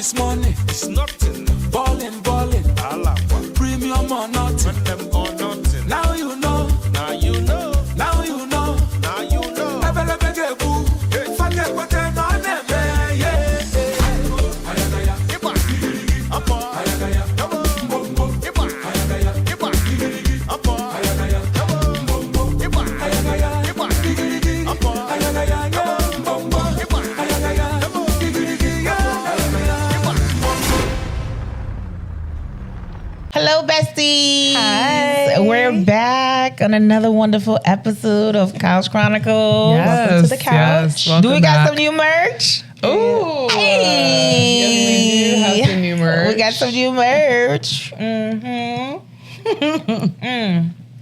is money. It's nothing. Balling. Premium or nothing. When them or nothing. Now you know. Now you know. Now you know. Now you know. Hello, besties. Hi. We're back on another wonderful episode of Couch Chronicles. Welcome to the couch. Do we got some new merch? Oh, Hey. yes, we do have some new merch. We got some new merch.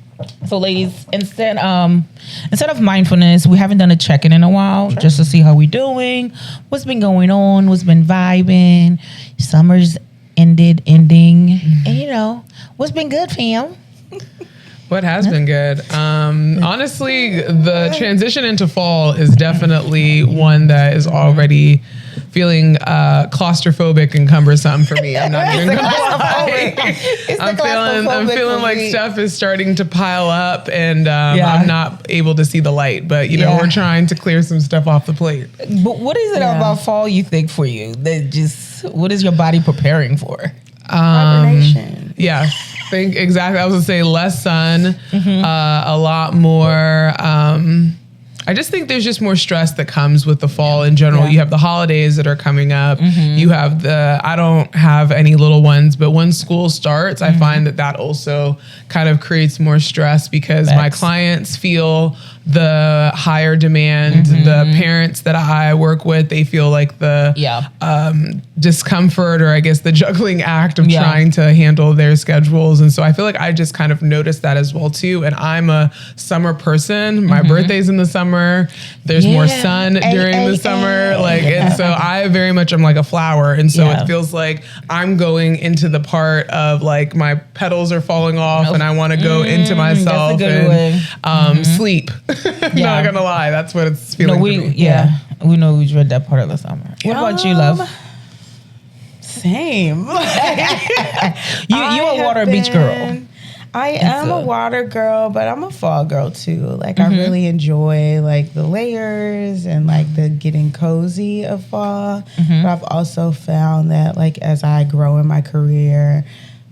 So, ladies, instead of mindfulness, we haven't done a check-in in a while, just to see how we're doing, what's been going on, what's been vibing. Summer's ending, and you know what's been good, fam. What has been good? Honestly, the transition into fall is definitely one that is already feeling claustrophobic and cumbersome for me. I'm not even gonna lie. I'm feeling like stuff is starting to pile up, and I'm not able to see the light. But you know, we're trying to clear some stuff off the plate. But what is it about fall you think for you that what is your body preparing for? Hibernation. Yes. Think exactly. I was gonna say less sun, a lot more. I just think there's just more stress that comes with the fall in general. You have the holidays that are coming up. You have I don't have any little ones, but when school starts, I find that also kind of creates more stress because my clients feel the higher demand. The parents that I work with, they feel like the discomfort, or I guess the juggling act of trying to handle their schedules. And so I feel like I just kind of noticed that as well too. And I'm a summer person. My birthday's in the summer. There's more sun during the summer. And so I very much am like a flower. And so it feels like I'm going into the part of like my petals are falling off and I want to go into myself and sleep. Not gonna lie, that's what it's feeling. No, we know we read that part of the summer. What about you, love? Same. You a water beach girl. I am a water girl, but I'm a fall girl too. Like I really enjoy like the layers and like the getting cozy of fall. But I've also found that like as I grow in my career,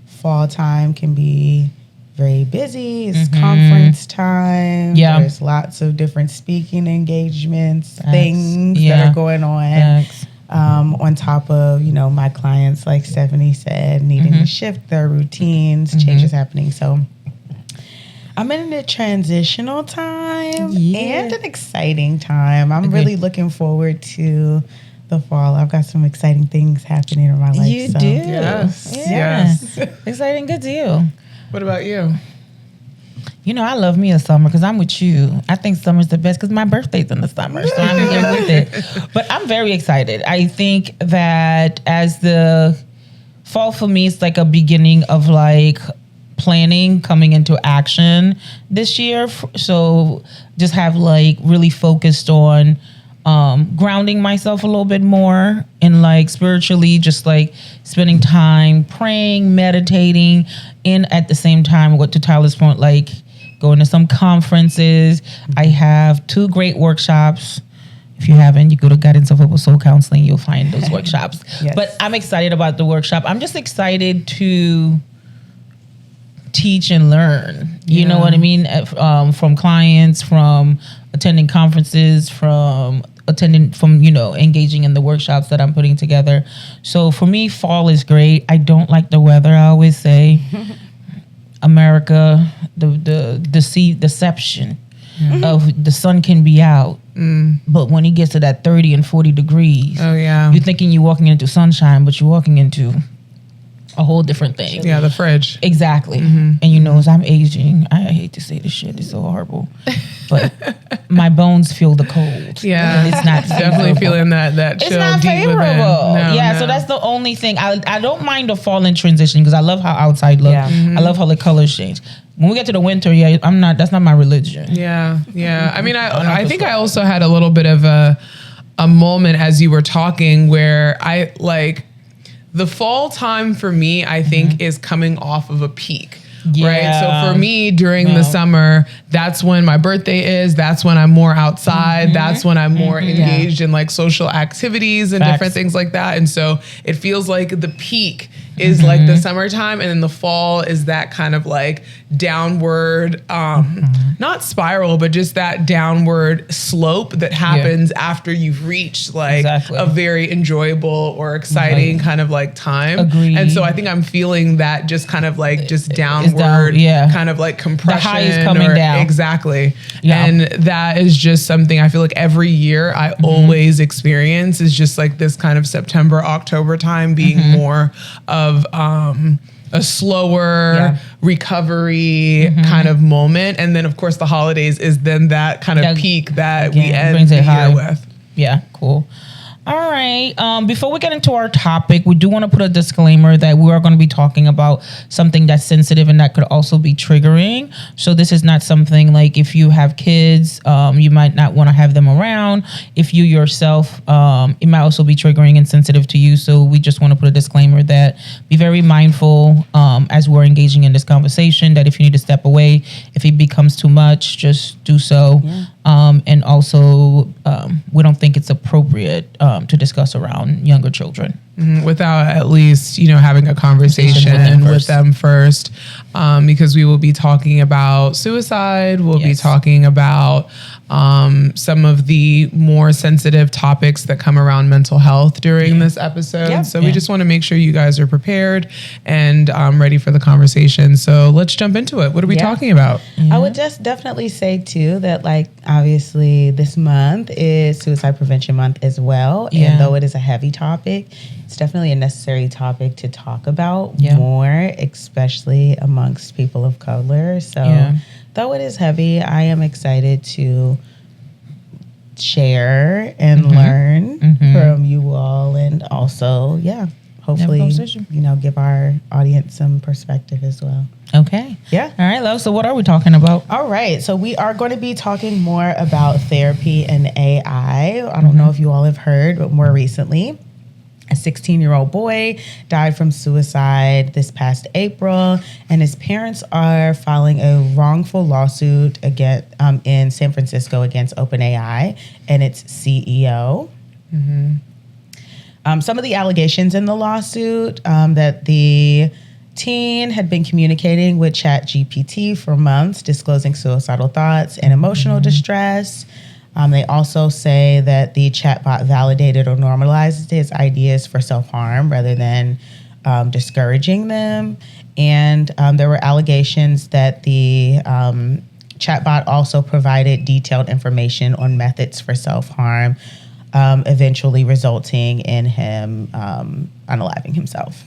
fall time can be very busy. It's conference time. There's lots of different speaking engagements, things that are going on. On top of, you know, my clients, like Stephanie said, needing to shift their routines, changes happening. So I'm in a transitional time and an exciting time. I'm really looking forward to the fall. I've got some exciting things happening in my life. You do? Yes. Exciting. Good deal. What about you? You know, I love me a summer because I'm with you. I think summer's the best because my birthday's in the summer, so I'm here with it. But I'm very excited. I think that as the fall for me, it's like a beginning of like planning coming into action this year. So just have like really focused on grounding myself a little bit more and like spiritually, just like spending time praying, meditating, and at the same time, what to Tyler's point, like going to some conferences. I have 2 great workshops. If you haven't, you go to Guidance of Hope Soul Counseling, you'll find those workshops. But I'm excited about the workshop. I'm just excited to teach and learn. You know what I mean? From clients, from attending conferences, from engaging in the workshops that I'm putting together. So for me, fall is great. I don't like the weather, I always say. America, the deception of the sun can be out. But when it gets to that 30 and 40 degrees, you're thinking you're walking into sunshine, but you're walking into a whole different thing. Yeah, the fridge. Exactly. And you know, as I'm aging, I hate to say this shit, it's so horrible, but my bones feel the cold. Yeah. And it's not definitely feeling that chill. It's not deep favorable. No. So that's the only thing. I don't mind the fall in transition because I love how outside looks. I love how the colors change. When we get to the winter, that's not my religion. Yeah. I mean, I think I also had a little bit of a moment as you were talking where I like, the fall time for me, I think, is coming off of a peak. Yeah. Right. So for me, during the summer, that's when my birthday is. That's when I'm more outside. That's when I'm more engaged in like social activities and different things like that. And so it feels like the peak is like the summertime, and then the fall is that kind of like downward, not spiral, but just that downward slope that happens after you've reached like a very enjoyable or exciting kind of like time. Agreed. And so I think I'm feeling that just kind of like just downward kind of like compression. The high is coming down. Exactly. Yeah. And that is just something I feel like every year I always experience, is just like this kind of September, October time being more of a slower recovery kind of moment. And then of course the holidays is then that kind of peak that we end the year with. Yeah, cool. All right. Before we get into our topic, we do want to put a disclaimer that we are going to be talking about something that's sensitive and that could also be triggering. So this is not something like, if you have kids, you might not want to have them around. If you yourself, it might also be triggering and sensitive to you. So we just want to put a disclaimer that be very mindful as we're engaging in this conversation, that if you need to step away, if it becomes too much, just do so. Yeah. And also, we don't think it's appropriate to discuss around younger children. Without at least, having a conversation with them first, because we will be talking about suicide. We'll be talking about some of the more sensitive topics that come around mental health during this episode. Yeah. So we just want to make sure you guys are prepared and ready for the conversation. So let's jump into it. What are we talking about? I would just definitely say too that, like, obviously this month is Suicide Prevention Month as well. And though it is a heavy topic, it's definitely a necessary topic to talk about more, especially amongst people of color. So though it is heavy, I am excited to share and learn from you all, and also, hopefully, give our audience some perspective as well. Okay. Yeah. All right, love. So what are we talking about? All right. So we are going to be talking more about therapy and AI. I don't know if you all have heard, but more recently, a 16-year-old boy died from suicide this past April, and his parents are filing a wrongful lawsuit in San Francisco against OpenAI and its CEO. Some of the allegations in the lawsuit, that the teen had been communicating with ChatGPT for months, disclosing suicidal thoughts and emotional distress. They also say that the chatbot validated or normalized his ideas for self-harm rather than discouraging them. And there were allegations that the chatbot also provided detailed information on methods for self-harm, eventually resulting in him unaliving himself.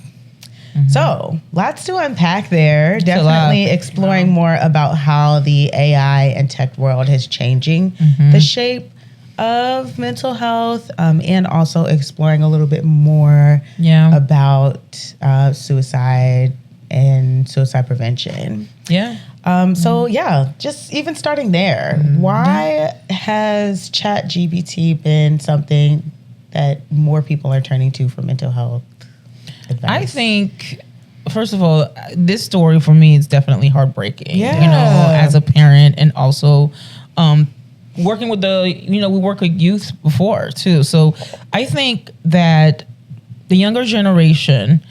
So lots to unpack there. Definitely exploring more about how the AI and tech world is changing the shape of mental health, and also exploring a little bit more about suicide and suicide prevention. Just even starting there, why has ChatGPT been something that more people are turning to for mental health advice? I think, first of all, this story for me is definitely heartbreaking. As a parent, and also working with we work with youth before too. So I think that the younger generation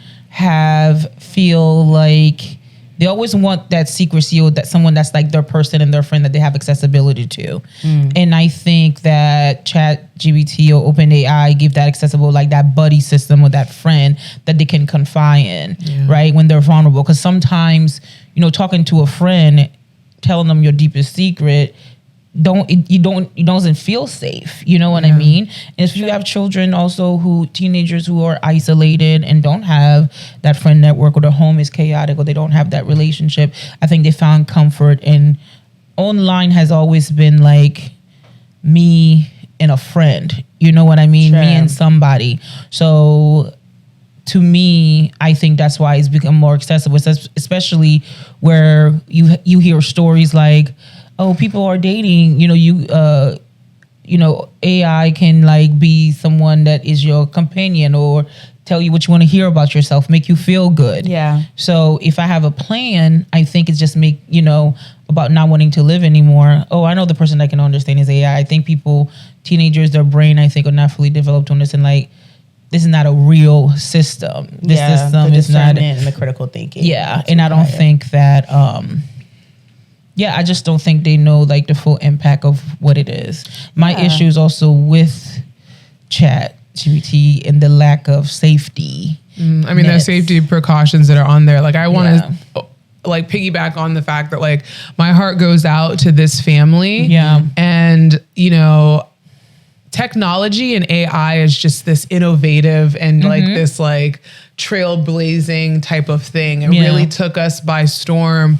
feel like they always want that secrecy, or that someone that's like their person and their friend that they have accessibility to. And I think that ChatGPT or OpenAI give that accessible, like that buddy system or that friend that they can confide in, right? When they're vulnerable. Because sometimes, talking to a friend, telling them your deepest secret, doesn't feel safe. You know what I mean? And if you have children also teenagers who are isolated and don't have that friend network, or their home is chaotic, or they don't have that relationship, I think they found comfort in online has always been like me and a friend. You know what I mean? Sure. Me and somebody. So to me, I think that's why it's become more accessible, especially where you hear stories like, oh, people are dating, AI can like be someone that is your companion, or tell you what you want to hear about yourself, make you feel good. Yeah. So if I have a plan, I think it's just about not wanting to live anymore. Oh, I know the person that can understand is AI. I think teenagers, their brain, I think, are not fully developed on this, and like, this is not a real system. This system the is not, discernment and the critical thinking. yeah. And I don't think that, I just don't think they know like the full impact of what it is. My issue is also with ChatGPT and the lack of safety. I mean, there's safety precautions that are on there. Like, I want to like piggyback on the fact that like my heart goes out to this family. Yeah. And, technology and AI is just this innovative and like this like trailblazing type of thing. It really took us by storm.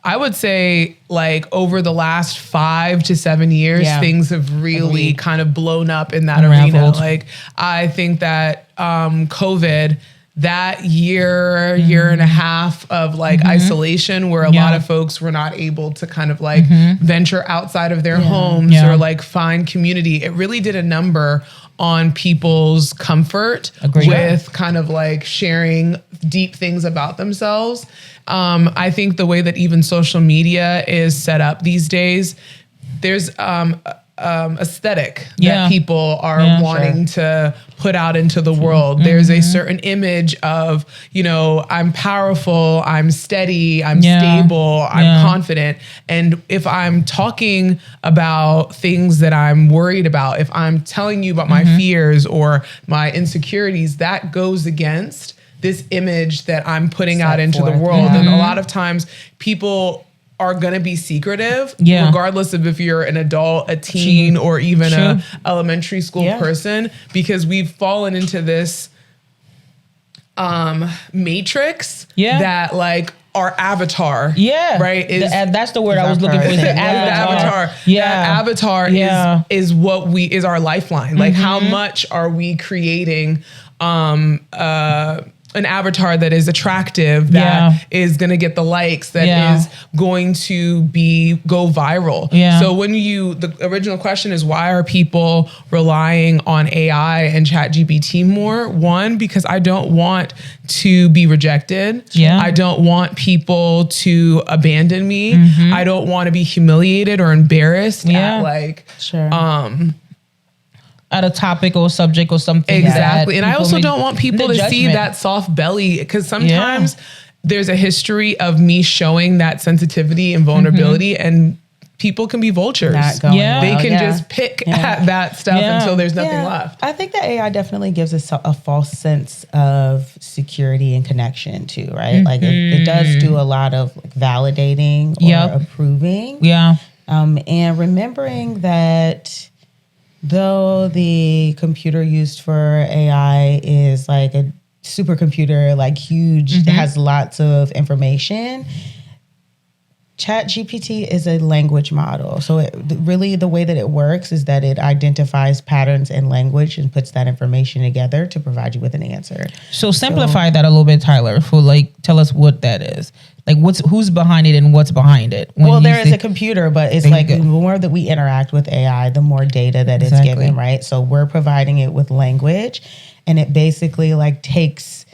I would say like over the last 5 to 7 years, things have really kind of blown up in that arena. Like, I think that COVID, that year and a half of like isolation, where a lot of folks were not able to kind of like venture outside of their homes or like find community. It really did a number on people's comfort with kind of like sharing deep things about themselves. I think the way that even social media is set up these days, there's aesthetic that people are wanting to put out into the world. There's a certain image of, I'm powerful, I'm steady, I'm stable, I'm confident. And if I'm talking about things that I'm worried about, if I'm telling you about my fears or my insecurities, that goes against this image that I'm putting out into the world. And a lot of times people are going to be secretive, regardless of if you're an adult, a teen, or even a elementary school person, because we've fallen into this matrix that like our avatar, right? That's the word I was looking for. The avatar. That avatar is what is our lifeline. Like, how much are we creating an avatar that is attractive, that is going to get the likes, that is going to go viral. So when the original question is, why are people relying on AI and ChatGPT more? One, because I don't want to be rejected. I don't want people to abandon me. I don't want to be humiliated or embarrassed at like, at a topic or subject or something. Exactly. And I also don't want people to see that soft belly, because sometimes there's a history of me showing that sensitivity and vulnerability, and people can be vultures. They can just pick at that stuff until there's nothing left. I think that AI definitely gives us a false sense of security and connection too, right? Like it does do a lot of like validating or approving. And remembering that though the computer used for AI is like a supercomputer, like huge, has lots of information, ChatGPT is a language model. So really the way that it works is that it identifies patterns in language and puts that information together to provide you with an answer. So simplify that a little bit, Tyler, for like, tell us what that is. Like who's behind it and what's behind it? Well, there is a computer, but it's like the more that we interact with AI, the more data that it's given, right? So we're providing it with language, and it basically like takes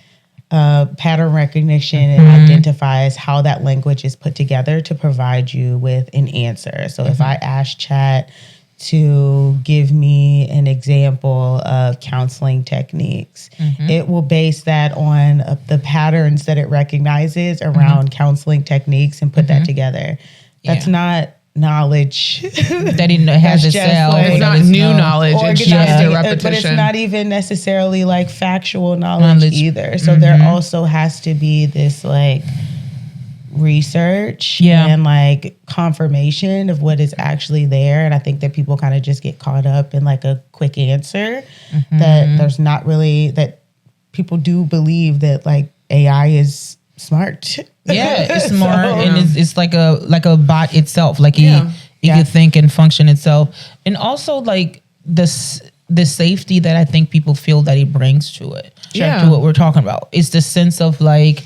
pattern recognition and identifies how that language is put together to provide you with an answer. So if I ask Chat to give me an example of counseling techniques, it will base that on the patterns that it recognizes around counseling techniques and put that together. That's not knowledge that it has itself. It's not new knowledge. It's just a repetition. But it's not even necessarily like factual knowledge either. So there also has to be this like research and like confirmation of what is actually there. And I think that people kind of just get caught up in like a quick answer that there's not really, that people do believe that like AI is smart. It's smart, and it's like a bot itself. Like it can think and function itself. And also like the safety that I think people feel that it brings to it, to what we're talking about. It's the sense of like,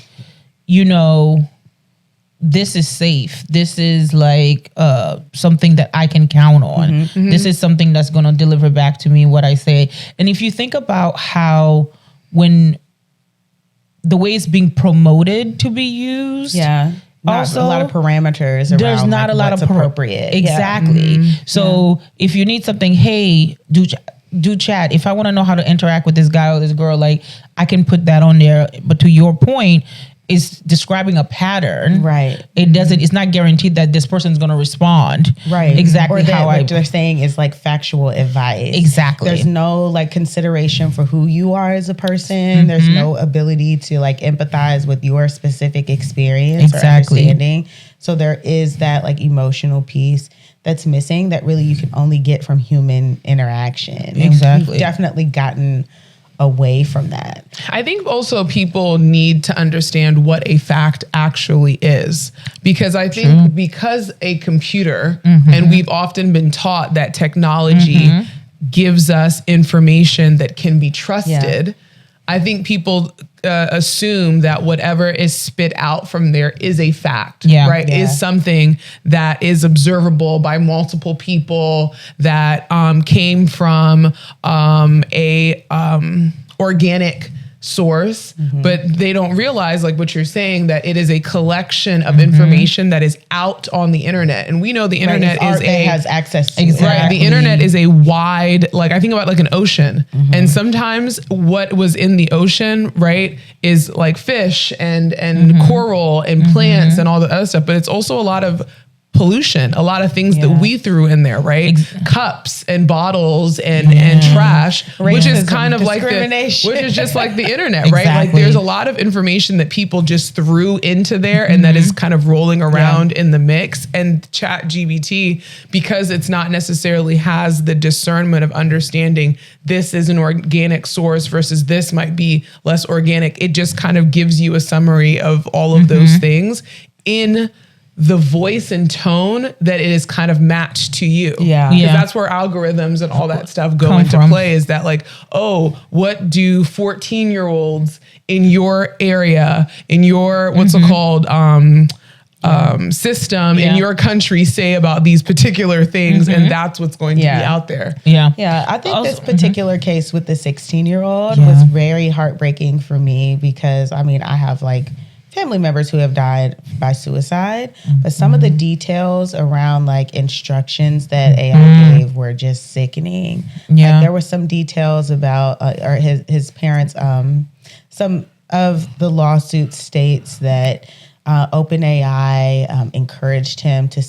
this is safe. This is like something that I can count on. This is something that's going to deliver back to me what I say. And if you think about how when the way it's being promoted to be used. Yeah. Not Also, a lot of parameters around there's not like, a lot what's of appropriate. Exactly. So if you need something, hey, do chat. If I want to know how to interact with this guy or this girl, like I can put that on there. But to your point, it's describing a pattern. Right. It doesn't, it's not guaranteed that this person's going to respond. Right. Exactly or that, how what they're saying is like factual advice. Exactly. There's no like consideration for who you are as a person. There's no ability to like empathize with your specific experience or understanding. So there is that like emotional piece that's missing that really you can only get from human interaction. And we've definitely gotten away from that. I think also people need to understand what a fact actually is, because I think because a computer, and we've often been taught that technology gives us information that can be trusted. I think people assume that whatever is spit out from there is a fact, right? Is something that is observable by multiple people, that came from a organic source, but they don't realize, like what you're saying, that it is a collection of information that is out on the internet. And we know the internet has access to right. The internet is a wide, like I think about like an ocean, and sometimes what was in the ocean, right, is like fish and coral and plants and all the other stuff, but it's also a lot of pollution, a lot of things that we threw in there, right? Cups and bottles and trash, which is kind of like which is just like the internet, right? Like there's a lot of information that people just threw into there and that is kind of rolling around in the mix. And ChatGPT, because it's not necessarily has the discernment of understanding this is an organic source versus this might be less organic, it just kind of gives you a summary of all of those things in the voice and tone that it is kind of matched to you. Because that's where algorithms and all that stuff go into play, is that like, oh, what do 14-year-olds in your area, in your, what's it called, system in your country say about these particular things, and that's what's going to be out there. I think this particular case with the 16-year-old was very heartbreaking for me, because I mean, I have like family members who have died by suicide, but some of the details around like instructions that AI gave were just sickening. Like there were some details about or his parents. Some of the lawsuit states that OpenAI encouraged him to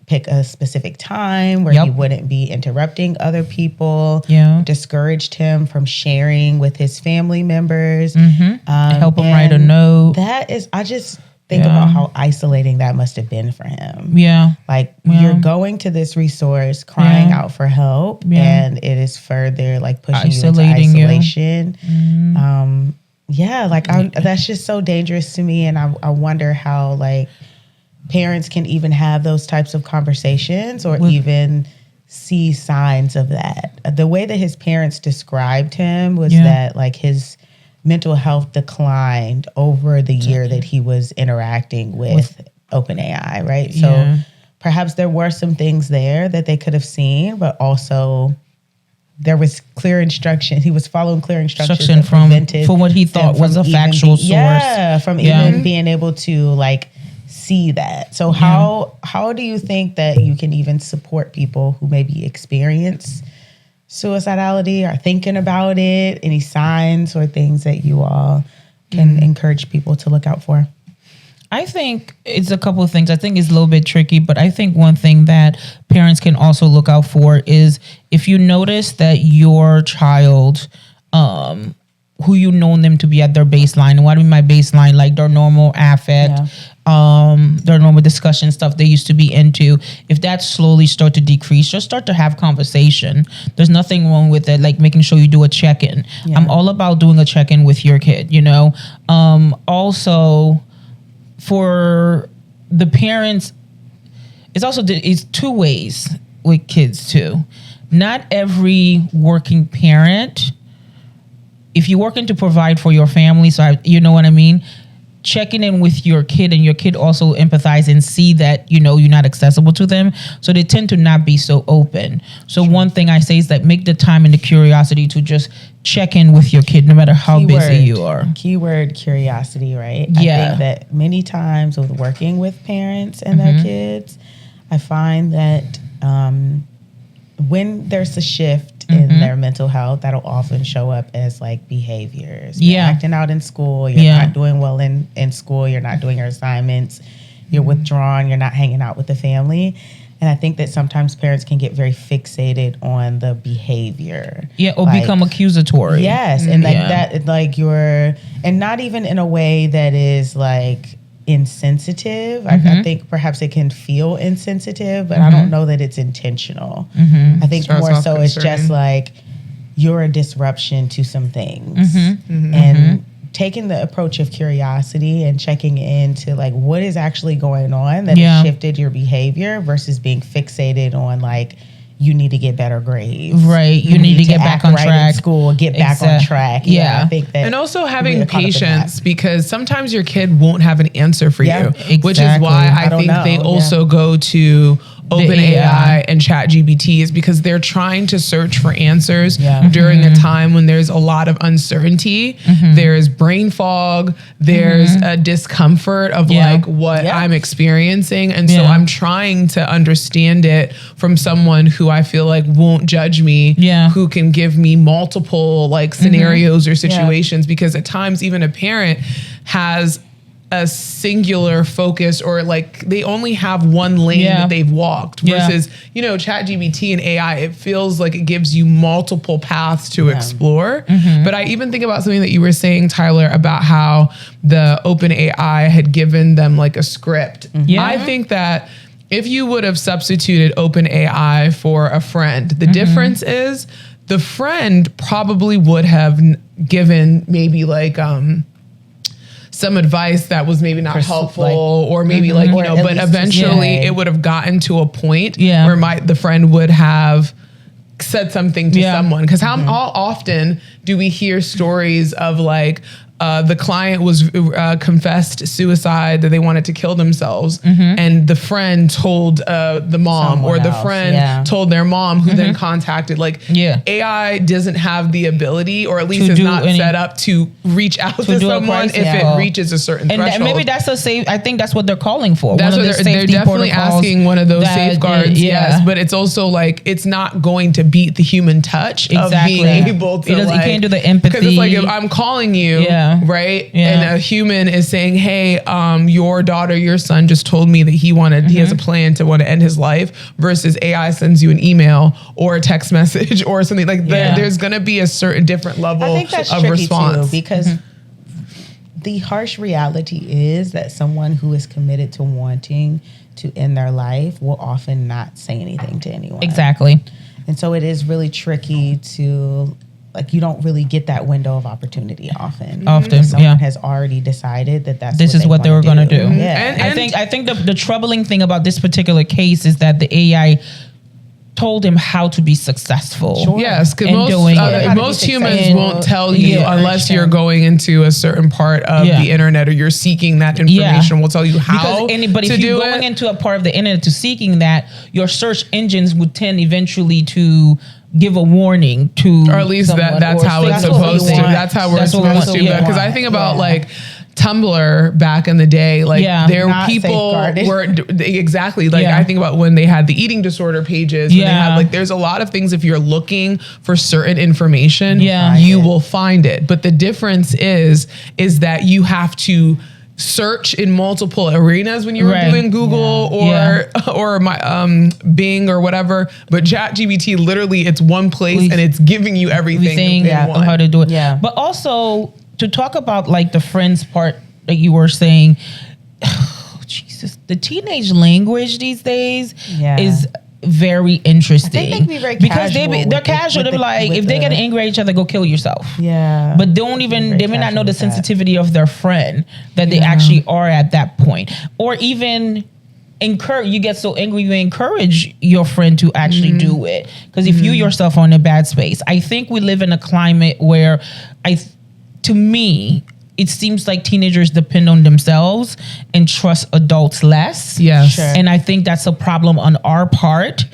pick a specific time where he wouldn't be interrupting other people, discouraged him from sharing with his family members, help him write a note. That is, I just think about how isolating that must have been for him. Like you're going to this resource, crying out for help, and it is further like pushing Isolating you into isolation. Like that's just so dangerous to me. And I wonder how like parents can even have those types of conversations or even see signs of that. The way that his parents described him was that like his mental health declined over the year that he was interacting with OpenAI, right? So perhaps there were some things there that they could have seen, but also there was clear instruction. He was following clear instructions from what he thought was a factual source. From even being able to like see that. So how do you think that you can even support people who maybe experience suicidality or thinking about it? Any signs or things that you all can encourage people to look out for? I think it's a couple of things. I think it's a little bit tricky, but I think one thing that parents can also look out for is if you notice that your child, who you know them to be at their baseline, and what I mean by baseline, like their normal affect, their normal discussion stuff they used to be into, if that slowly start to decrease, just start to have conversation. There's nothing wrong with it, like making sure you do a check-in. I'm all about doing a check-in with your kid, you know? Also, for the parents, it's two ways with kids too. Not every working parent, if you're working to provide for your family, you know what I mean? checking in with your kid, and your kid also empathize and see that, you know, you're not accessible to them. So they tend to not be so open. So one thing I say is that make the time and the curiosity to just check in with your kid, no matter how busy you are. Keyword curiosity, right? Yeah. I think that many times with working with parents and their kids, I find that when there's a shift in their mental health, that'll often show up as like behaviors. You're acting out in school, you're not doing well in school, you're not doing your assignments, you're withdrawn, you're not hanging out with the family. And I think that sometimes parents can get very fixated on the behavior. Yeah, or become accusatory. Yes, and like that, like and not even in a way that is like insensitive. I think perhaps it can feel insensitive, but I don't know that it's intentional. I think Starts more off so it's concerning. just like you're a disruption to some things. And taking the approach of curiosity and checking into like what is actually going on that has shifted your behavior versus being fixated on like you need to get better grades. Right. You need to get back act on right track. in school, get back on track. Yeah. I think that. And also we having get caught up in patience, that. because sometimes your kid won't have an answer for Yeah, you, which is exactly. why I don't think know. they Yeah. also go to OpenAI AI. and ChatGPT, is because they're trying to search for answers Yeah. during a time when there's a lot of uncertainty. There's brain fog, there's a discomfort of like what Yeah. I'm experiencing. And so Yeah. I'm trying to understand it from someone who I feel like won't judge me, Yeah. who can give me multiple like scenarios or situations, because at times even a parent has a singular focus, or like they only have one lane that they've walked, versus, you know, ChatGPT and AI, it feels like it gives you multiple paths to explore. But I even think about something that you were saying, Tyler, about how the OpenAI had given them like a script. I think that if you would have substituted OpenAI for a friend, the difference is the friend probably would have given maybe like some advice that was maybe not helpful, or maybe like, you Or know, at but least eventually just it would have gotten to a point Yeah. where the friend would have said something to someone. Because how often do we hear stories of like, the client was confessed suicide, that they wanted to kill themselves, and the friend told the mom, Someone or the else, friend told their mom, who then contacted. Like, Yeah. AI doesn't have the ability, or at least To is do not any- set up to reach out to do a someone crisis if call. it reaches a certain And threshold. maybe that's a safe. I think that's what they're calling for. That's one what of the they're safety definitely protocols asking, one of those that safeguards, yeah. yes. But it's also like, it's not going to beat the human touch Exactly. of being able to, It doesn't- it like, can't do the because it's empathy. like, if I'm calling you, Yeah. right, Yeah. and a human is saying, hey, your daughter, your son just told me that he has a plan to want to end his life, versus AI sends you an email or a text message or something like that. There's going to be a certain different level I think that's of tricky response. too, because the harsh reality is that someone who is committed to wanting to end their life will often not say anything to anyone. Exactly. And so it is really tricky to, like, you don't really get that window of opportunity often. Someone has already decided that This is what they were going to do. Yeah. And I think the troubling thing about this particular case is that the AI told him how to be successful. Sure. Yes, because in doing it. most How to be humans successful. won't tell you Yeah. unless you're going into a certain part of the internet, or you're seeking that information. Will tell you how But to if you're do going it. into a part of the internet to seeking that, your search engines would tend eventually to give a warning to, Or at least someone, that's or how say, it's "That's what supposed we to. want." That's how we're That's what supposed to. we want. Because I think about Yeah. like Tumblr back in the day, like there Not people safeguarded. were exactly like Yeah. I think about when they had the eating disorder pages. When they Yeah. had, like, there's a lot of things, if you're looking for certain information, Yeah. you will find it. But the difference is that you have to search in multiple arenas when you were Right. doing Google or my Bing or whatever. But ChatGPT, literally, it's one place and it's giving you everything of want. how to do it. Yeah. But also to talk about like the friends part that you were saying, Jesus, the teenage language these days is very interesting. I think they can be very because casual they're with casual. the- They're like, with if they the- get angry at each other, go kill yourself. Yeah. But don't even, Very they may not know casual the with that. sensitivity of their friend that they actually are at that point. Or even you get so angry, you encourage your friend to actually do it. Because if you yourself are in a bad space, I think we live in a climate where to me, it seems like teenagers depend on themselves and trust adults less. Yes. Sure. And I think that's a problem on our part.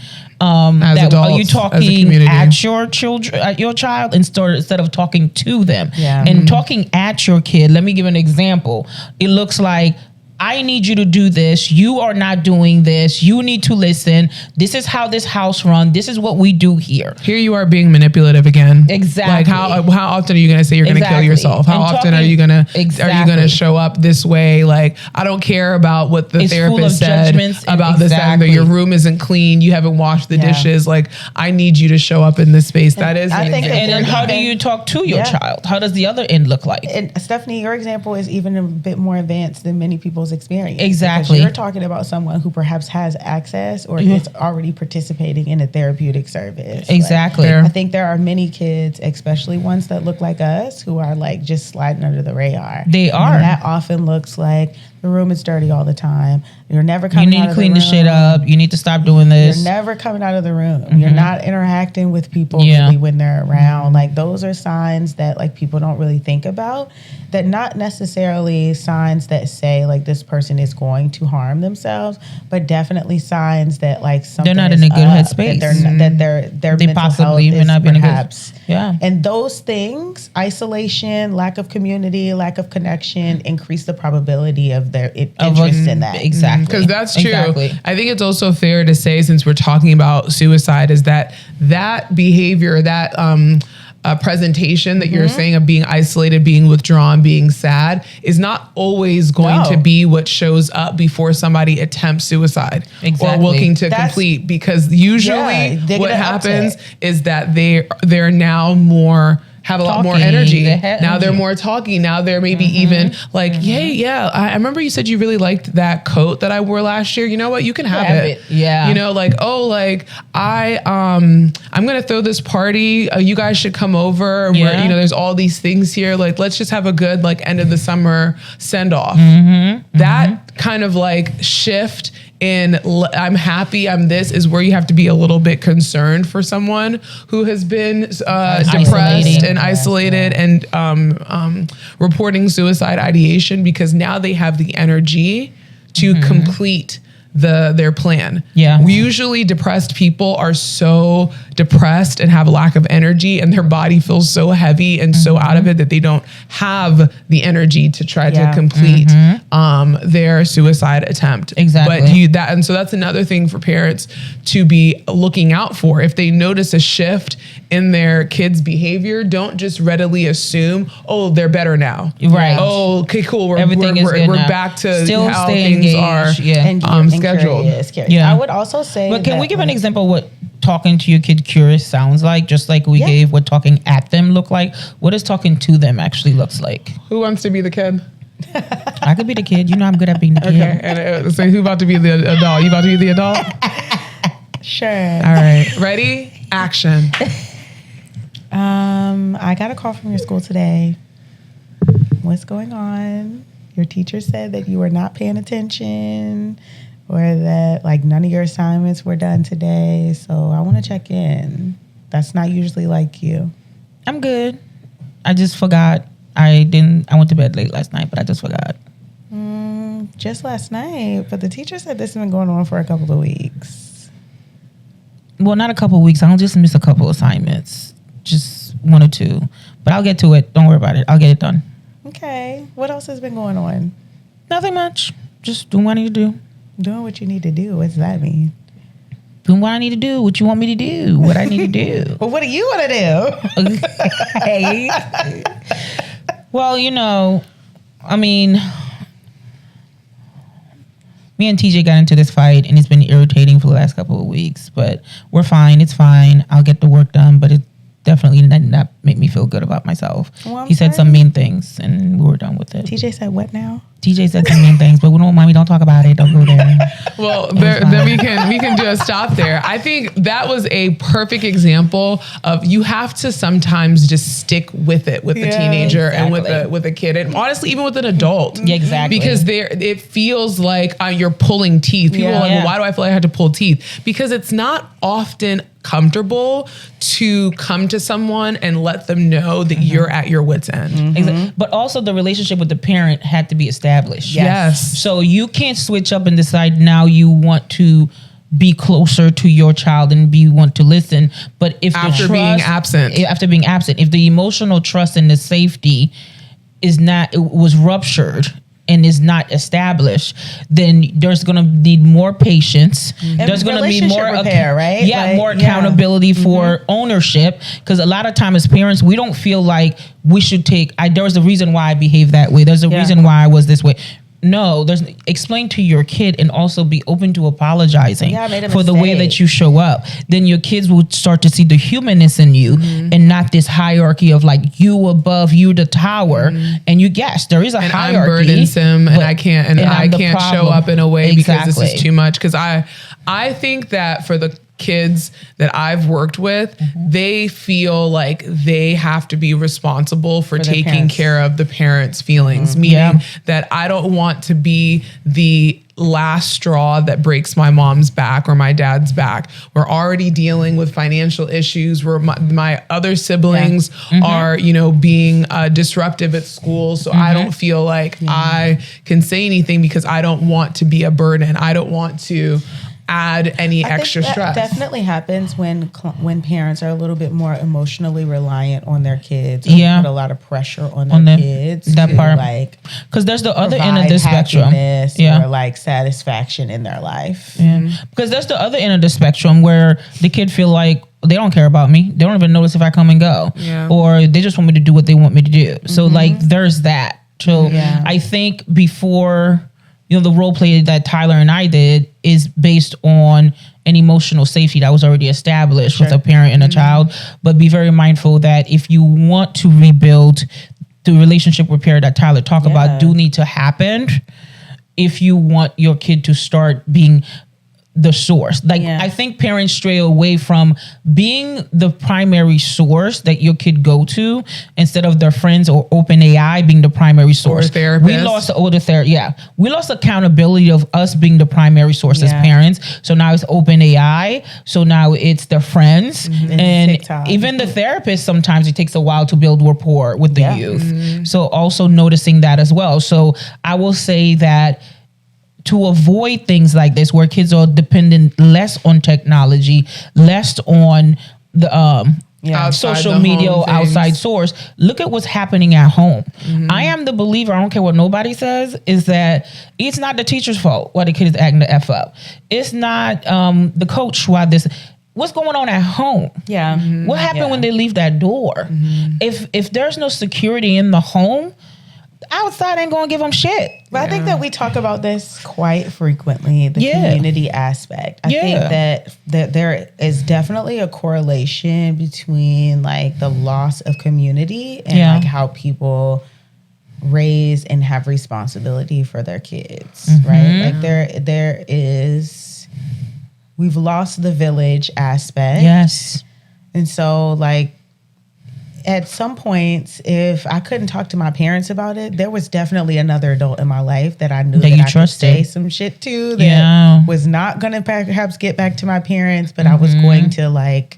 As That adults, are you as a talking community. at your children, at your child, instead of talking to them? Yeah. And talking at your kid. Let me give an example. It looks like, I need you to do this. You are not doing this. You need to listen. This is how this house runs. This is what we do here. Here you are being manipulative again. Exactly. Like how often are you going to say you're going to kill Exactly. yourself? How And often are talking- you going to Exactly. show up this way? Like, I don't care about what the It's full therapist of said judgments and- about this, that, Exactly. your room isn't clean. You haven't washed the Yeah. dishes. Like, I need you to show up in this space. That is, I an think that- example. And then how do you talk to your Yeah. child? How does the other end look like? And Stephanie, your example is even a bit more advanced than many people's experience. Exactly. Because you're talking about someone who perhaps has access or is already participating in a therapeutic service. Exactly. Fair. I think there are many kids, especially ones that look like us, who are like just sliding under the radar. They are. And that often looks like the room is dirty all the time. You're never You coming need out to of clean the the room. shit up. You need to stop doing this. You're never coming out of the room. You're not interacting with people Yeah. really when they're around. Like those are signs that like people don't really think about. That not necessarily signs that say like this person is going to harm themselves, but definitely signs that like something not is in a good up, headspace. That their They mental possibly health may is not be in a good- perhaps. Yeah. And those things, isolation, lack of community, lack of connection, increase the probability of their interest in that. Exactly. Because that's true. Exactly. I think it's also fair to say, since we're talking about suicide, is that behavior, that presentation that you're saying of being isolated, being withdrawn, being sad, is not always going No. to be what shows up before somebody attempts suicide Exactly. or looking to That's- complete. Because usually Yeah, they get what an happens uptick. is that they're now more. Have a lot more Talking. energy. They have Now they're energy. more talking. Now they're maybe even like, yeah. I remember you said you really liked that coat that I wore last year. You know what? You can have it. Yeah. You know, like, oh, like I'm gonna throw this party. You guys should come over. Yeah. Where, you know, there's all these things here. Like, let's just have a good like end of the summer send off. That kind of like shift in I'm happy, I'm this, is where you have to be a little bit concerned for someone who has been depressed Isolating. and isolated and reporting suicide ideation, because now they have the energy to complete their plan. Yeah. Usually depressed people are so depressed and have a lack of energy, and their body feels so heavy and so out of it that they don't have the energy to try Yeah. to complete their suicide attempt. Exactly. But so that's another thing for parents to be looking out for. If they notice a shift in their kids' behavior, don't just readily assume, oh, they're better now. Right. Oh, okay, cool. Everything is good we're now. back to Still how stay things engaged. are. Yeah. And Scheduled. curious. Yeah. I would also say, But can that, we give an like, example of what talking to your kid curious sounds like? Just like we Yeah. gave what talking at them look like. What does talking to them actually looks like? Who wants to be the kid? I could be the kid. You know I'm good at being the kid. Okay. And so who about to be the adult? You about to be the adult? Sure. All right. Ready? Action. I got a call from your school today. What's going on? Your teacher said that you were not paying attention, or that like none of your assignments were done today. So I want to check in. That's not usually like you. I'm good. I just forgot. I went to bed late last night, but I just forgot. Just last night, but the teacher said this has been going on for a couple of weeks. Well, not a couple of weeks. I'll just miss a couple assignments. Just one or two. But I'll get to it. Don't worry about it. I'll get it done. Okay. What else has been going on? Nothing much. Just doing what I need to do. Doing what you need to do. What does that mean? Doing what I need to do. What you want me to do. What I need to do. Well, what do you want to do? Hey. Well, you know, I mean, me and TJ got into this fight, and it's been irritating for the last couple of weeks. But we're fine. It's fine. I'll get the work done. But it definitely did not make me feel good about myself. Well, I'm He said sorry. some mean things, and we were done with it. TJ said what now? TJ said some mean things, but we don't, mommy, don't talk about it. Don't go there. Well, then we can do a stop there. I think that was a perfect example of you have to sometimes just stick with it with the Yeah, teenager and exactly. with a kid, and honestly even with an adult. Yeah, exactly. Because it feels like you're pulling teeth. People are like, Yeah. well, why do I feel like I have to pull teeth? Because it's not often comfortable to come to someone and let let them know that you're at your wit's end. Exactly. But also the relationship with the parent had to be established. Yes. So you can't switch up and decide now you want to be closer to your child and want to listen. But if After the being trust, absent. if the emotional trust and the safety was ruptured and is not established, then there's going to need more patience. There's going to be more repair, right? Yeah, like, more accountability for ownership. Because a lot of time as parents, we don't feel like we should take. There was a reason why I behaved that way. There's a reason why I was this way. No, explain to your kid and also be open to apologizing for the way that you show up. Then your kids will start to see the humanness in you and not this hierarchy of like you above, you the tower. And there is a hierarchy. I'm burdensome and I can't show up in a way because this is too much. Because I think that for the kids that I've worked with, they feel like they have to be responsible for taking care of the parents' feelings, meaning that I don't want to be the last straw that breaks my mom's back or my dad's back. We're already dealing with financial issues where my other siblings are, being disruptive at school. So I don't feel like I can say anything because I don't want to be a burden. I don't want to add any extra stress. That definitely happens when parents are a little bit more emotionally reliant on their kids. Put a lot of pressure on their kids. That part, like, because there's the other end of the spectrum, or like satisfaction in their life. Because there's the other end of the spectrum where the kid feel like they don't care about me. They don't even notice if I come and go, or they just want me to do what they want me to do. So like, there's that. So I think before. The role play that Tyler and I did is based on an emotional safety that was already established with a parent and a child. But be very mindful that if you want to rebuild the relationship repair that Tyler talked about, do need to happen if you want your kid to start being the source. I think parents stray away from being the primary source that your kid go to instead of their friends or OpenAI being the primary source. Or therapist. We lost we lost accountability of us being the primary source as parents. So now it's OpenAI. So now it's their friends and TikTok. Even the therapist. Sometimes it takes a while to build rapport with the youth. So also noticing that as well. So I will say that to avoid things like this where kids are dependent less on technology, less on the social media outside source, look at what's happening at home. I am the believer, I don't care what nobody says, is that it's not the teacher's fault why the kid is acting the F up. It's not the coach why this. What's going on at home? What happened when they leave that door? If there's no security in the home, outside ain't gonna give them shit. But I think that we talk about this quite frequently, the community aspect. I think that there is definitely a correlation between like the loss of community and like how people raise and have responsibility for their kids, right? Like there is, we've lost the village aspect. Yes. And so like, at some points, if I couldn't talk to my parents about it, there was definitely another adult in my life that I knew that I could say some shit to that was not going to perhaps get back to my parents, but I was going to like,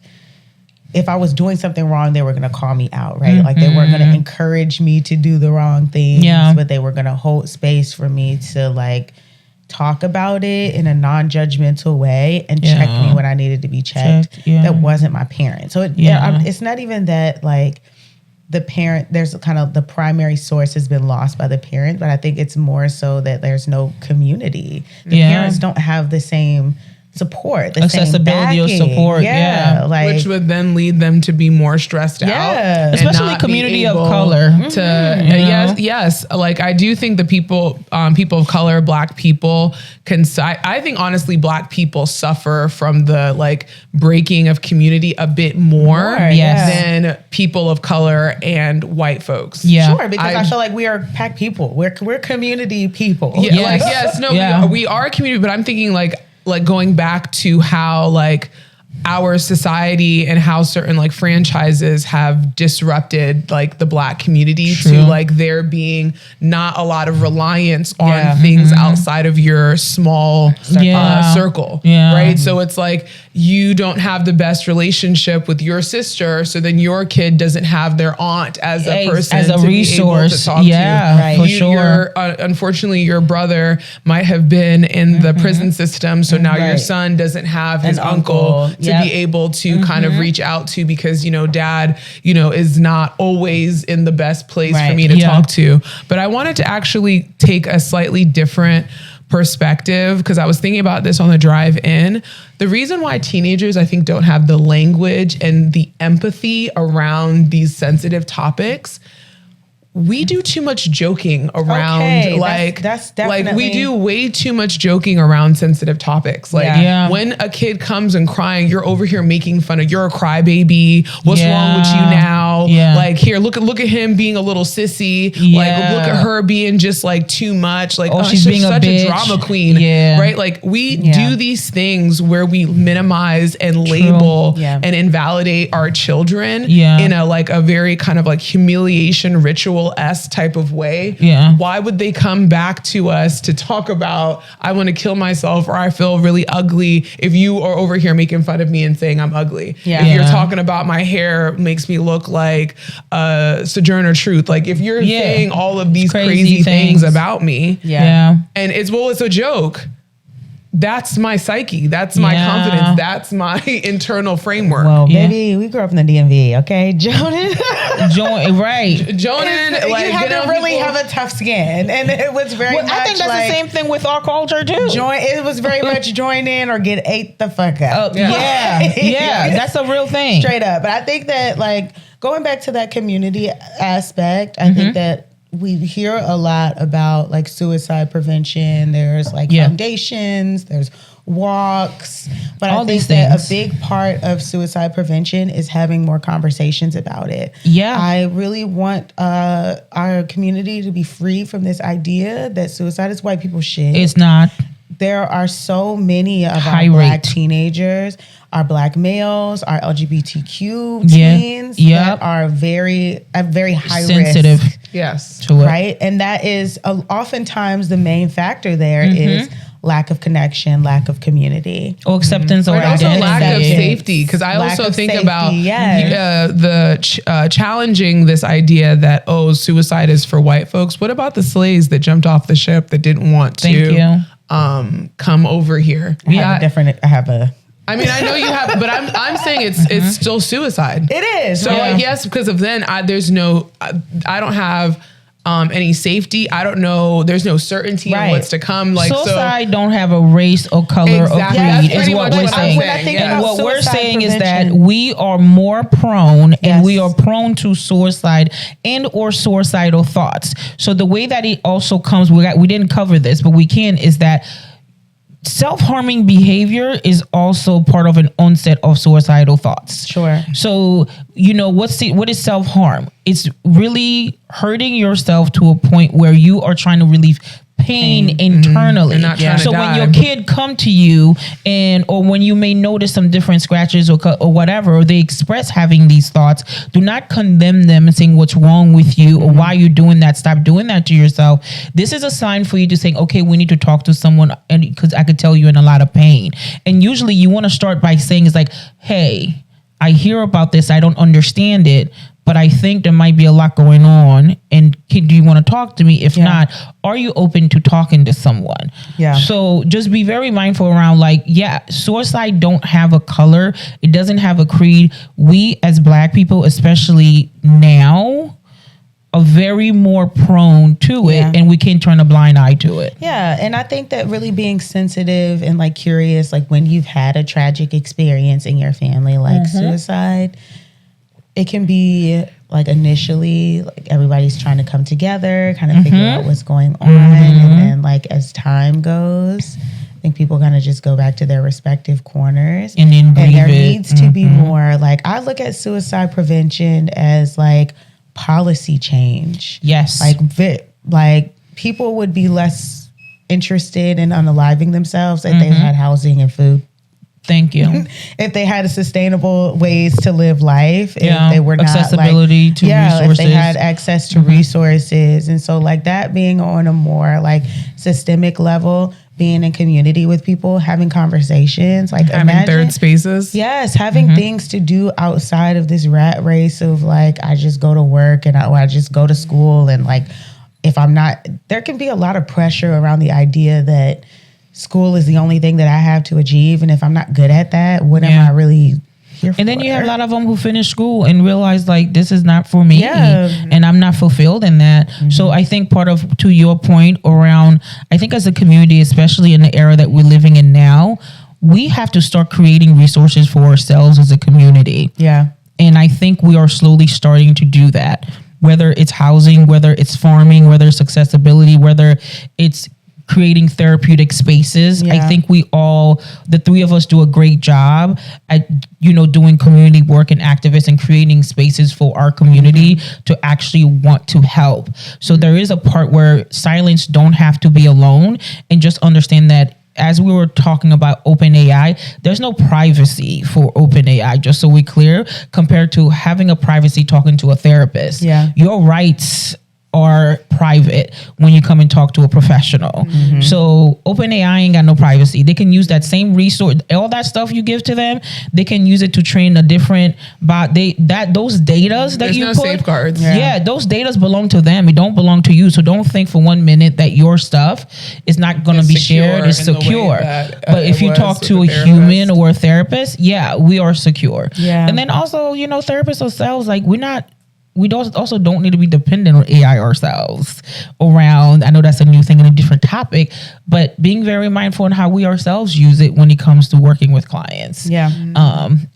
if I was doing something wrong, they were going to call me out, right? Like they weren't going to encourage me to do the wrong things, but they were going to hold space for me to like talk about it in a non-judgmental way and check me when I needed to be checked. That wasn't my parent. So it's not even that like the parent, there's kind of the primary source has been lost by the parent, but I think it's more so that there's no community. The parents don't have the same support, the accessibility same of support, like, which would then lead them to be more stressed out, especially community of color. Yes, like I do think the people of color, Black people I think honestly, Black people suffer from the like breaking of community a bit more than people of color and white folks. Sure, because I feel like we are pack people. We're community people. We are community, but I'm thinking like going back to how like our society and how certain like franchises have disrupted like the Black community to like there being not a lot of reliance on things outside of your small circle. Right. So it's like you don't have the best relationship with your sister. So then your kid doesn't have their aunt as a person, as a to resource. Be able to talk to. For sure. Unfortunately, your brother might have been in the prison system. So now your son doesn't have his uncle to be able to kind of reach out to, because, you know, dad, you know, is not always in the best place for me to talk to. But I wanted to actually take a slightly different perspective, because I was thinking about this on the drive in. The reason why teenagers, I think, don't have the language and the empathy around these sensitive topics, we do too much joking around that's definitely, like we do way too much joking around sensitive topics. Like when a kid comes and crying, you're over here making fun of, you're a crybaby. What's wrong with you now? Like here, look at him being a little sissy. Like look at her being just like too much. Like she's being such a drama queen. Right? Like we do these things where we minimize and label and invalidate our children in a like a very kind of like humiliation ritual type of way. Why would they come back to us to talk about, I want to kill myself or I feel really ugly, if you are over here making fun of me and saying I'm ugly? If you're talking about my hair makes me look like Sojourner Truth. Like if you're saying all of these crazy things about me, and it's a joke. That's my psyche. That's my confidence. That's my internal framework. Well, baby, we grew up in the DMV, okay? Jonan, Jonan, like, you have to really have a tough skin, and it was very much I think that's like, the same thing with our culture too. It was very much join in or get ate the fuck up. That's a real thing. Straight up. But I think that, like, going back to that community aspect, I think that we hear a lot about like suicide prevention. There's like foundations, there's walks, but all I think that a big part of suicide prevention is having more conversations about it. I really want our community to be free from this idea that suicide is white people's shit. It's not. There are so many of our Black teenagers, our Black males, our LGBTQ teens that are very high sensitive risk. To it. Right? And that is oftentimes the main factor there is lack of connection, lack of community. Or acceptance or also identity. lack of safety. Because I also think about the challenging this idea that, suicide is for white folks. What about the slaves that jumped off the ship that didn't want to come over here? I mean, I know you have, but I'm saying it's still suicide. It is. So I guess because of then, I don't have any safety. I don't know. There's no certainty on what's to come. Like suicide don't have a race or color or creed is what we're saying. And what we're saying is that we are more prone and we are prone to suicide and or suicidal thoughts. So the way that it also comes, we didn't cover this, but we can, is that self-harming behavior is also part of an onset of suicidal thoughts. Sure. So, what is self-harm? It's really hurting yourself to a point where you are trying to relieve pain internally. And not trying to so die. when your kid come to you or when you may notice some different scratches or whatever, or they express having these thoughts, do not condemn them and saying what's wrong with you or why you're doing that. Stop doing that to yourself. This is a sign for you to say, okay, we need to talk to someone, and because I could tell you're in a lot of pain. And usually you want to start by saying, it's like, hey, I hear about this. I don't understand it, but I think there might be a lot going on. And do you want to talk to me? If not, are you open to talking to someone? So just be very mindful around suicide don't have a color. It doesn't have a creed. We as Black people, especially now, are very more prone to it, and we can't turn a blind eye to it. And I think that really being sensitive and like curious, like when you've had a tragic experience in your family, like suicide, it can be like initially like everybody's trying to come together, kind of figure out what's going on. And then like as time goes, I think people kind of just go back to their respective corners. And then there needs to be more, like, I look at suicide prevention as like policy change. Yes. Like people would be less interested in unaliving themselves if they had housing and food Thank you. If they had sustainable ways to live life, Yeah. if they were not Accessibility like, to if resources. they had access to resources. And so like that being on a more like systemic level, being in community with people, having conversations, like Having third spaces. Yes, having things to do outside of this rat race of like, I just go to work and I just go to school. And like, if I'm not, there can be a lot of pressure around the idea that school is the only thing that I have to achieve. And if I'm not good at that, what am I really here for? And then you have a lot of them who finish school and realize like, this is not for me. Yeah. And I'm not fulfilled in that. So I think part of, to your point around, I think as a community, especially in the era that we're living in now, we have to start creating resources for ourselves as a community. Yeah. And I think we are slowly starting to do that, whether it's housing, whether it's farming, whether it's accessibility, whether it's creating therapeutic spaces. Yeah. I think we all, the three of us, do a great job at, doing community work and activists and creating spaces for our community to actually want to help. So there is a part where silence don't have to be alone, and just understand that as we were talking about open AI, there's no privacy for open AI, just so we're clear, compared to having a privacy talking to a therapist. Yeah. Your rights are private when you come and talk to a professional. So OpenAI ain't got no privacy. They can use that same resource, all that stuff you give to them, they can use it to train a different bot. Those datas that There's you no put, safeguards. Yeah, those datas belong to them. It don't belong to you. So don't think for 1 minute that your stuff is not going to be shared. It's in the way secure. that, But if it you was talk with to a the human therapist. or a therapist, yeah, we are secure. Yeah. And then also, therapists ourselves, like we also don't need to be dependent on AI ourselves around. I know that's a new thing and a different topic, but being very mindful on how we ourselves use it when it comes to working with clients. Yeah.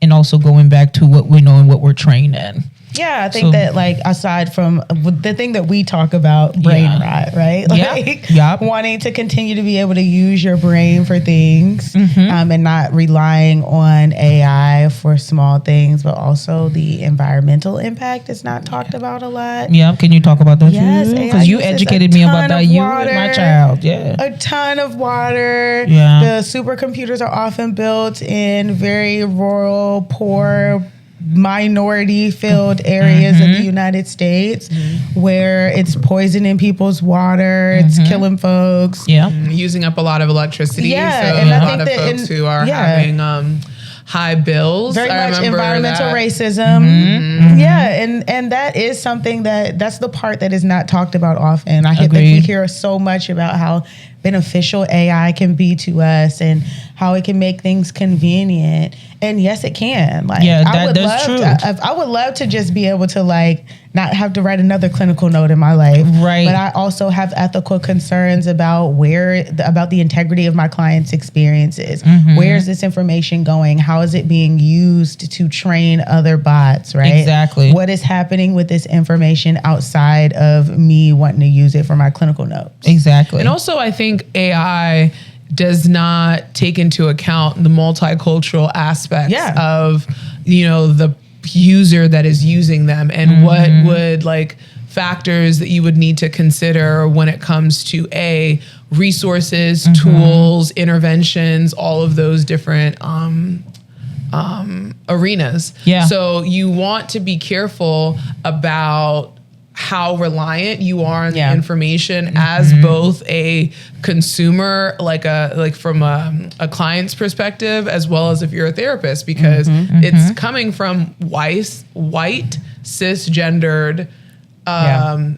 And also going back to what we know and what we're trained in. Yeah, I think that like aside from the thing that we talk about, brain rot, right? Like wanting to continue to be able to use your brain for things and not relying on AI for small things, but also the environmental impact is not talked about a lot. Yeah, can you talk about that? Yes, because you uses educated a me ton about that. of You water. and my child, yeah. A ton of water. Yeah. The supercomputers are often built in very rural, poor, minority-filled areas of the United States where it's poisoning people's water, it's killing folks. Yeah. Using up a lot of electricity. Yeah, So and I a think lot of that folks who are yeah. having high bills. Very I much remember environmental that. racism. Yeah, and that is something that's the part that is not talked about often. I think we Agreed. hear so much about how beneficial AI can be to us and how it can make things convenient. And yes, it can. Like, Yeah, I would that's love true. I would love to just be able to like not have to write another clinical note in my life. Right. But I also have ethical concerns about about the integrity of my clients' experiences. Where is this information going? How is it being used to train other bots, right? Exactly. What is happening with this information outside of me wanting to use it for my clinical notes? Exactly. And also, I think AI does not take into account the multicultural aspects of, the user that is using them and what would like factors that you would need to consider when it comes to resources, tools, interventions, all of those different arenas. Yeah. So you want to be careful about how reliant you are on the information as both a consumer, like from a client's perspective, as well as if you're a therapist, because it's coming from white, cisgendered,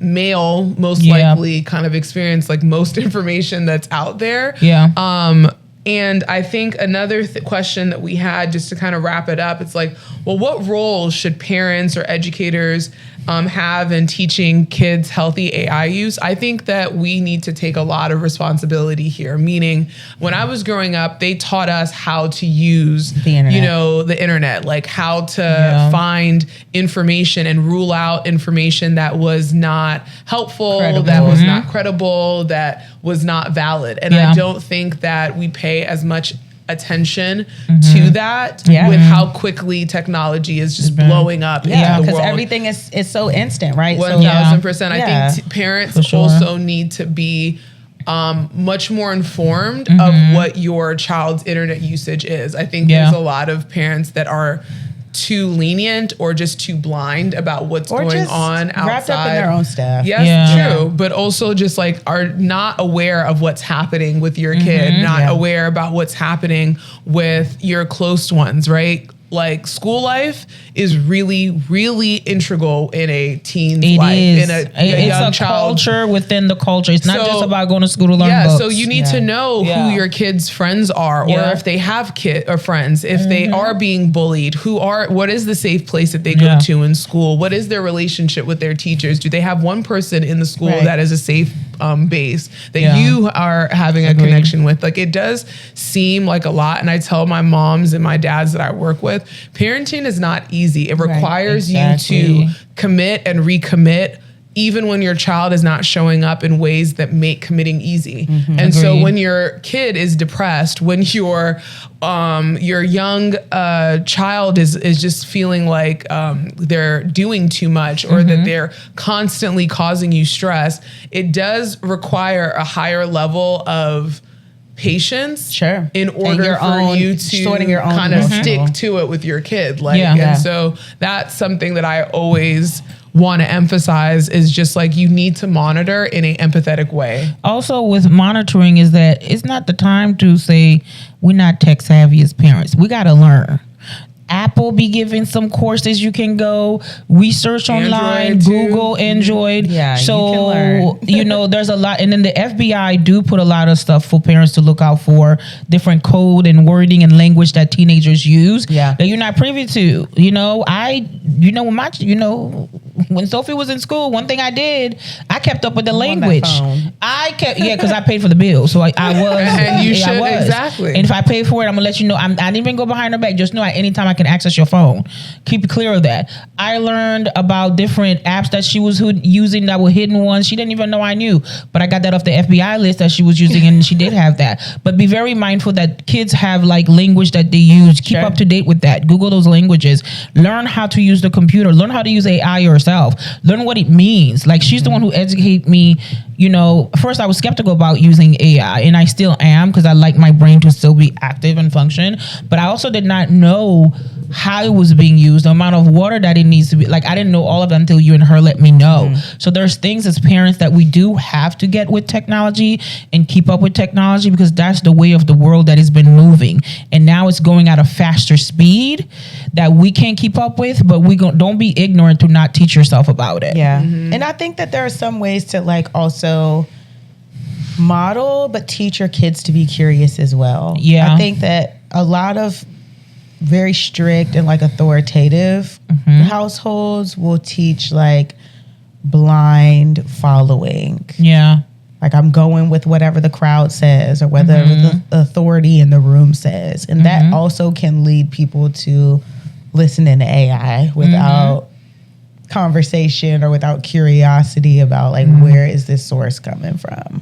male, most likely kind of experience, like most information that's out there. Yeah. And I think another question that we had, just to kind of wrap it up, it's like, well, what role should parents or educators have in teaching kids healthy AI use? I think that we need to take a lot of responsibility here. Meaning, when I was growing up, they taught us how to use the internet, like how to find information and rule out information that was not helpful, that was not credible, that was not valid. And I don't think that we pay as much attention to that with how quickly technology is just blowing up into the because world. everything is so instant, right? 1000%. I think parents also need to be much more informed of what your child's internet usage is. I think there's a lot of parents that are too lenient or just too blind about what's going on outside. Wrapped up in their own stuff. Yes, true. But also just like are not aware of what's happening with your kid, not aware about what's happening with your close ones, right? Like school life is really, really integral in a teen's life. In a young child. Culture within the culture. It's not just about going to school to learn books. So you need to know who your kids' friends are, or if they have kids or friends, if they are being bullied, what is the safe place that they go to in school? What is their relationship with their teachers? Do they have one person in the school that is a safe base that you are having a connection with? Like, it does seem like a lot. And I tell my moms and my dads that I work with, parenting is not easy. It requires you to commit and recommit even when your child is not showing up in ways that make committing easy. And so when your kid is depressed, when your young child is just feeling like they're doing too much or that they're constantly causing you stress, it does require a higher level of patience in order for you to kind of stick to it with your kid. And so that's something that I always want to emphasize is just like you need to monitor in an empathetic way. Also with monitoring is that it's not the time to say we're not tech savvy as parents. We got to learn. Apple be giving some courses you can go research online, Google, Android. So, there's a lot. And then the FBI do put a lot of stuff for parents to look out for, different code and wording and language that teenagers use that you're not privy to. When Sophie was in school, one thing I did, I kept up with the language. Because I paid for the bill. So I was. And you should, exactly. And if I pay for it, I'm going to let you know. I didn't even go behind her back. Just know at any time I can access your phone. Keep it clear of that. I learned about different apps that she was using that were hidden ones. She didn't even know I knew. But I got that off the FBI list that she was using, and she did have that. But be very mindful that kids have like language that they use. Keep up to date with that. Google those languages. Learn how to use the computer. Learn how to use AI yourself. Learn what it means. Like, she's the one who educated me. First I was skeptical about using AI, and I still am because I like my brain to still be active and function. But I also did not know how it was being used, the amount of water that it needs to be. Like, I didn't know all of that until you and her let me know. So there's things as parents that we do have to get with technology and keep up with technology, because that's the way of the world that has been moving. And now it's going at a faster speed that we can't keep up with, but don't be ignorant to not teach yourself about it. And I think that there are some ways to like also model, but teach your kids to be curious as well. I think that a lot of very strict and like authoritative households will teach like blind following. Like, I'm going with whatever the crowd says or whether the authority in the room says. And that also can lead people to listening to AI without conversation or without curiosity about like where is this source coming from.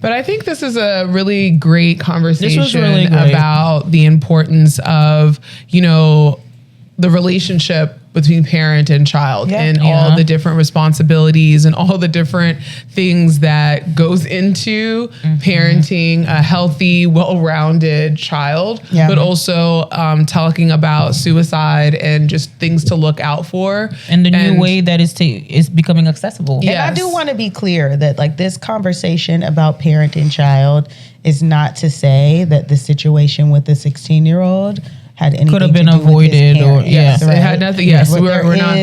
But I think this is a really great conversation really great. about the importance of the relationship between parent and child and all the different responsibilities and all the different things that goes into parenting a healthy, well-rounded child, but also talking about suicide and just things to look out for. And the new way that is becoming accessible. And I do want to be clear that like this conversation about parent and child is not to say that the situation with the 16-year-old had anything could have been avoided, or it had nothing. We're not.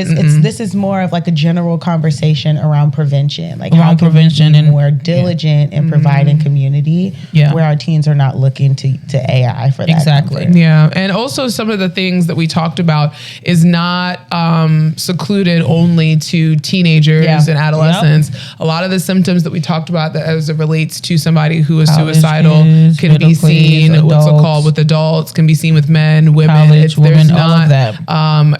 This is more of like a general conversation around prevention, like around how can prevention we be and more diligent in providing community where our teens are not looking to AI for that. Comfort. And also some of the things that we talked about is not secluded only to teenagers and adolescents. A lot of the symptoms that we talked about that as it relates to somebody who is suicidal can be seen. What's it called with adults? Can be seen with men. Women, there's not all of that.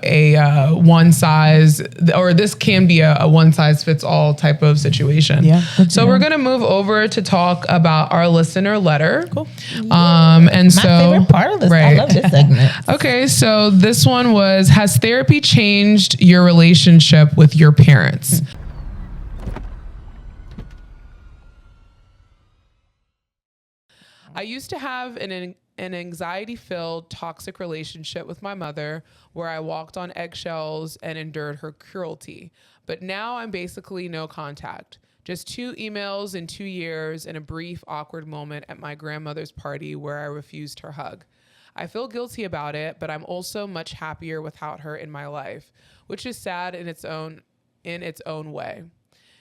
A one size, or this can be a one size fits all type of situation. So we're gonna move over to talk about our listener letter. Cool. And my favorite part of this. I love this segment. Okay, so this one was: has therapy changed your relationship with your parents? I used to have an anxiety-filled, toxic relationship with my mother where I walked on eggshells and endured her cruelty. But now I'm basically no contact. Just 2 emails in 2 years and a brief, awkward moment at my grandmother's party where I refused her hug. I feel guilty about it, but I'm also much happier without her in my life, which is sad in its own way.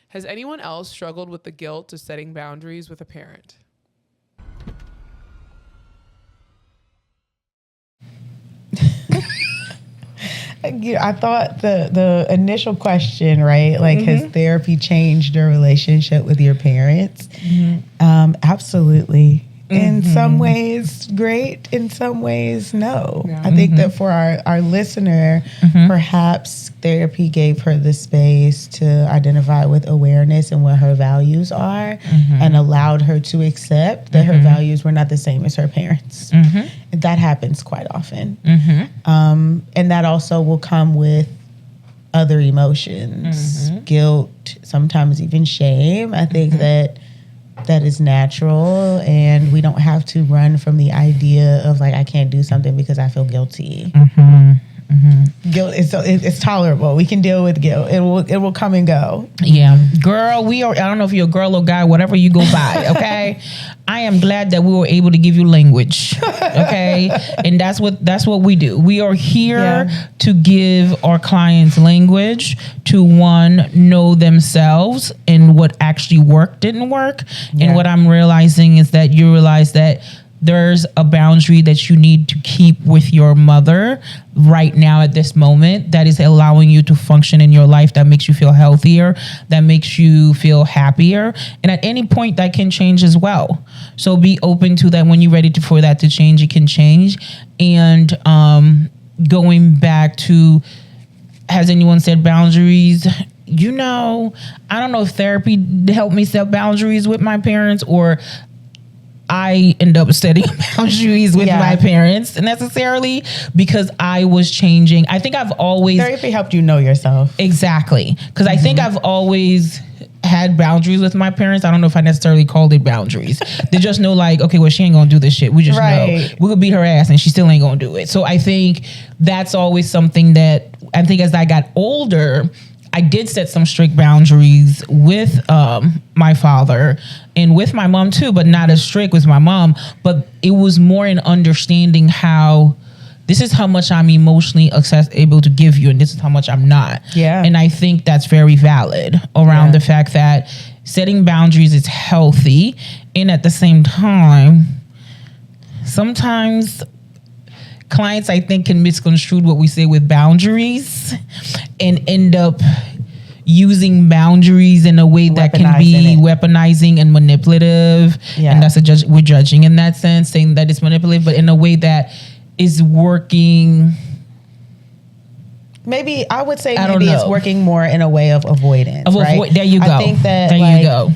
Has anyone else struggled with the guilt of setting boundaries with a parent? I thought the initial question, right? Like, has therapy changed your relationship with your parents? Absolutely. In some ways, great. In some ways, no. I think that for our listener, perhaps therapy gave her the space to identify with awareness and what her values are and allowed her to accept that her values were not the same as her parents. That happens quite often. And that also will come with other emotions, guilt, sometimes even shame. I think that is natural, and we don't have to run from the idea of like, I can't do something because I feel guilty. Guilt it's tolerable. We can deal with guilt. It will come and go. Yeah, girl, I don't know if you're a girl or guy, whatever you go by. Okay, I am glad that we were able to give you language. Okay, and that's what we do. We are here to give our clients language to know themselves and what actually worked, didn't work. And what I'm realizing is that you realize that there's a boundary that you need to keep with your mother right now at this moment that is allowing you to function in your life, that makes you feel healthier, that makes you feel happier. And at any point that can change as well. So be open to that. When you're ready for that to change, it can change. And going back to, has anyone set boundaries? I don't know if therapy helped me set boundaries with my parents, or I end up setting boundaries with my parents necessarily because I was changing. I think I've always... Therapy helped you know yourself. Exactly. Because I think I've always had boundaries with my parents. I don't know if I necessarily called it boundaries. They just know like, okay, well, she ain't gonna do this shit. We just know. We could beat her ass and she still ain't gonna do it. So I think that's always something that I think as I got older, I did set some strict boundaries with my father and with my mom too, but not as strict with my mom. But it was more in understanding how this is how much I'm emotionally able to give you, and this is how much I'm not. Yeah. And I think that's very valid around the fact that setting boundaries is healthy. And at the same time, sometimes clients, I think, can misconstrue what we say with boundaries and end up using boundaries in a way that can be weaponizing and manipulative. And that's we're judging in that sense, saying that it's manipulative, but in a way that is working. Maybe I would say it's working more in a way of avoidance. Right? There you go. I think that you go.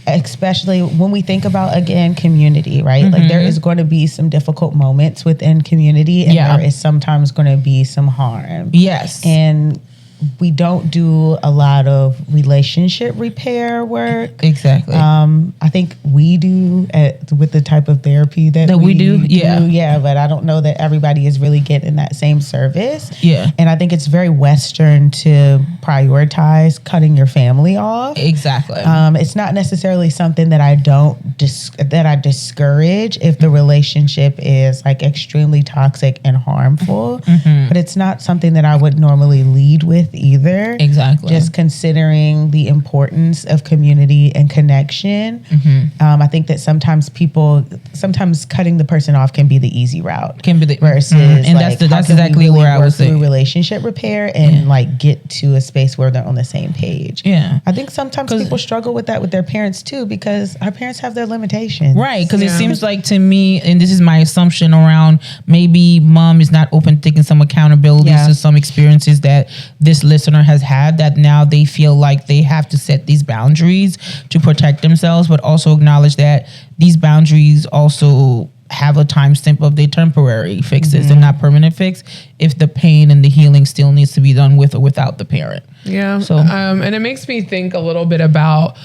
Especially when we think about, again, community, right? Like there is going to be some difficult moments within community, and there is sometimes going to be some harm. Yes. And we don't do a lot of relationship repair work. Exactly. I think we do with the type of therapy that we do. Yeah. But I don't know that everybody is really getting that same service. Yeah. And I think it's very Western to prioritize cutting your family off. Exactly. It's not necessarily something that I discourage if the relationship is like extremely toxic and harmful, but it's not something that I would normally lead with either. Exactly. Just considering the importance of community and connection. I think that sometimes cutting the person off can be the easy route. Versus and like, that's exactly where I was saying relationship repair and like get to a space where they're on the same page. Yeah. I think sometimes people struggle with that with their parents too, because our parents have their limitations. Right. Because it seems like to me, and this is my assumption around maybe mom is not open to taking some accountability to some experiences that this listener has had, that now they feel like they have to set these boundaries to protect themselves, but also acknowledge that these boundaries also have a timestamp of their temporary fixes and not permanent fix if the pain and the healing still needs to be done with or without the parent. Yeah. So, and it makes me think a little bit about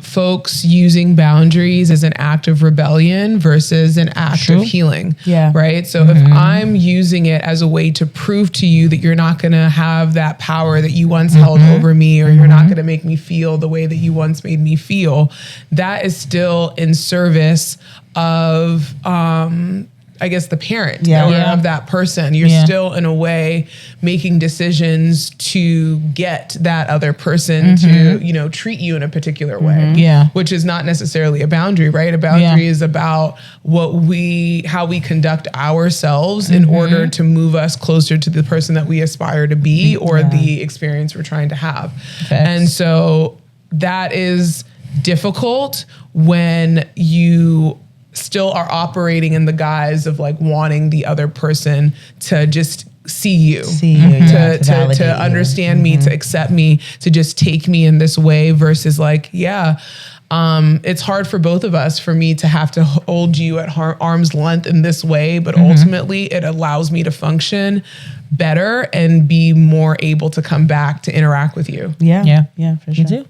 folks using boundaries as an act of rebellion versus an act of healing. Yeah. Right. So if I'm using it as a way to prove to you that you're not going to have that power that you once held over me, or you're not going to make me feel the way that you once made me feel, that is still in service of, I guess, the parent of that person. You're still in a way making decisions to get that other person to, you know, treat you in a particular way. Yeah. Which is not necessarily a boundary, right? A boundary is about how we conduct ourselves in order to move us closer to the person that we aspire to be or the experience we're trying to have. And so that is difficult when you still are operating in the guise of like wanting the other person to just see you, to understand me, to accept me, to just take me in this way versus like, it's hard for both of us, for me to have to hold you at arm's length in this way, but ultimately it allows me to function better and be more able to come back to interact with you. Yeah, for sure. You do.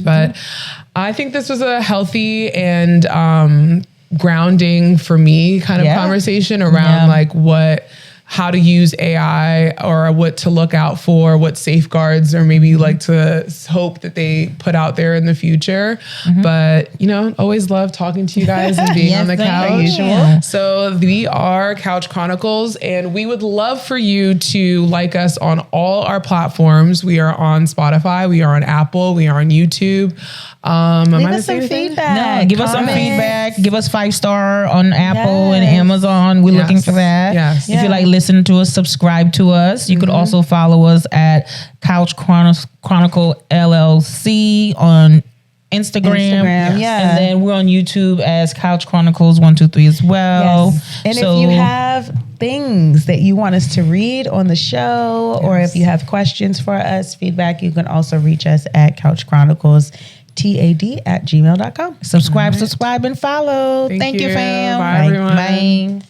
But I think this was a healthy and grounding for me kind of conversation around like how to use AI or what to look out for, what safeguards or maybe like to hope that they put out there in the future. But, you know, always love talking to you guys and being on the couch. So we are Couch Chronicles, and we would love for you to like us on all our platforms. We are on Spotify, we are on Apple, we are on YouTube. Leave us some feedback. No, give us some feedback. Give us 5-star on Apple and Amazon. We're looking for that. Yes. If you like listening to us, subscribe to us. You could also follow us at Couch Chronicle LLC on Instagram. And then we're on YouTube as Couch Chronicles 123 as well. And if you have things that you want us to read on the show, or if you have questions for us, feedback, you can also reach us at Couch Chronicles TAD@gmail.com. Subscribe, and follow. Thank you, fam. Bye, everyone. Bye.